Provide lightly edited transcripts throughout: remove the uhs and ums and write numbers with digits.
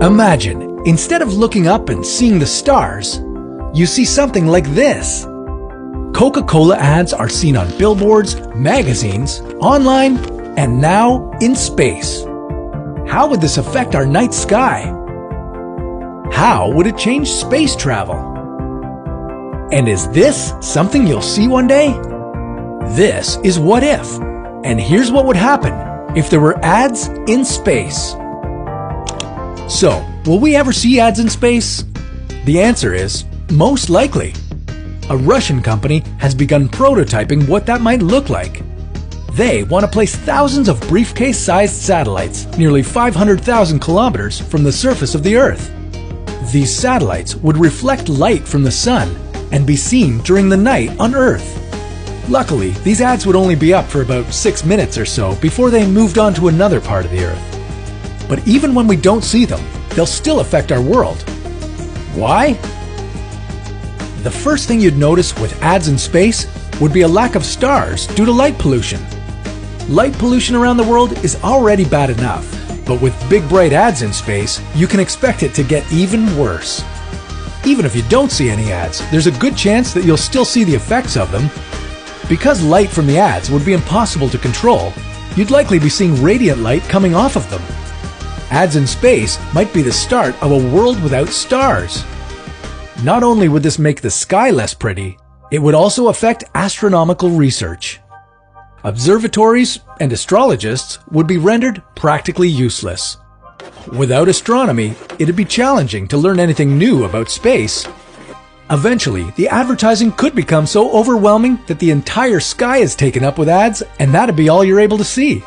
Imagine, instead of looking up and seeing the stars, you see something like this. Coca-Cola ads are seen on billboards, magazines, online, and now in space. How would this affect our night sky? How would it change space travel? And is this something you'll see one day? This is What If, and here's what would happen if there were ads in space. So, will we ever see ads in space? The answer is most likely. A Russian company has begun prototyping what that might look like. They want to place thousands of briefcase-sized satellites nearly 500,000 kilometers from the surface of the Earth. These satellites would reflect light from the sun and be seen during the night on Earth. Luckily, these ads would only be up for about 6 minutes or so before they moved on to another part of the Earth. But even when we don't see them, they'll still affect our world. Why? The first thing you'd notice with ads in space would be a lack of stars due to light pollution. Light pollution around the world is already bad enough, but with big bright ads in space, you can expect it to get even worse. Even if you don't see any ads, there's a good chance that you'll still see the effects of them. Because light from the ads would be impossible to control, you'd likely be seeing radiant light coming off of them. Ads in space might be the start of a world without stars. Not only would this make the sky less pretty, it would also affect astronomical research. Observatories and astrologists would be rendered practically useless. Without astronomy, it'd be challenging to learn anything new about space. Eventually, the advertising could become so overwhelming that the entire sky is taken up with ads, and that'd be all you're able to see.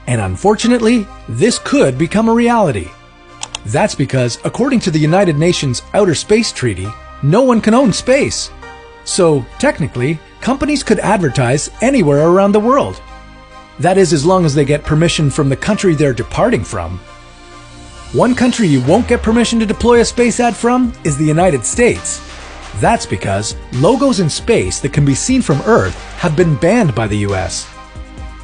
And unfortunately, this could become a reality. That's because, according to the United Nations Outer Space Treaty, no one can own space. So, technically, companies could advertise anywhere around the world. That is, as long as they get permission from the country they're departing from. One country you won't get permission to deploy a space ad from is the United States. That's because logos in space that can be seen from Earth have been banned by the US.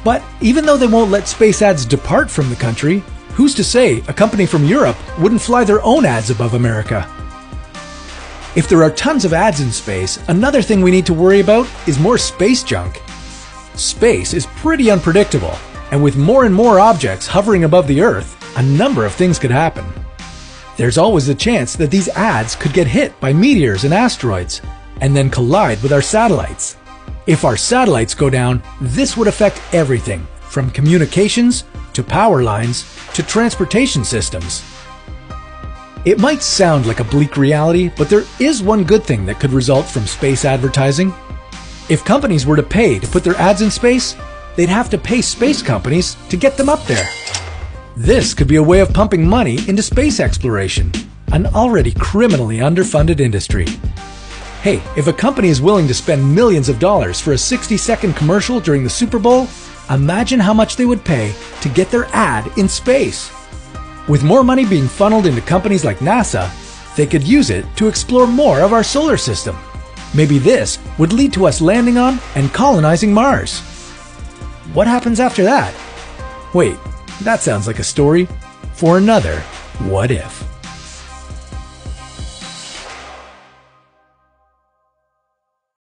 But even though they won't let space ads depart from the country, who's to say a company from Europe wouldn't fly their own ads above America? If there are tons of ads in space, another thing we need to worry about is more space junk. Space is pretty unpredictable, and with more and more objects hovering above the Earth, a number of things could happen. There's always the chance that these ads could get hit by meteors and asteroids, and then collide with our satellites. If our satellites go down, this would affect everything, from communications, to power lines, to transportation systems. It might sound like a bleak reality, but there is one good thing that could result from space advertising. If companies were to pay to put their ads in space, they'd have to pay space companies to get them up there. This could be a way of pumping money into space exploration, an already criminally underfunded industry. Hey, if a company is willing to spend millions of dollars for a 60-second commercial during the Super Bowl, imagine how much they would pay to get their ad in space. With more money being funneled into companies like NASA, they could use it to explore more of our solar system. Maybe this would lead to us landing on and colonizing Mars. What happens after that? Wait, that sounds like a story for another What If.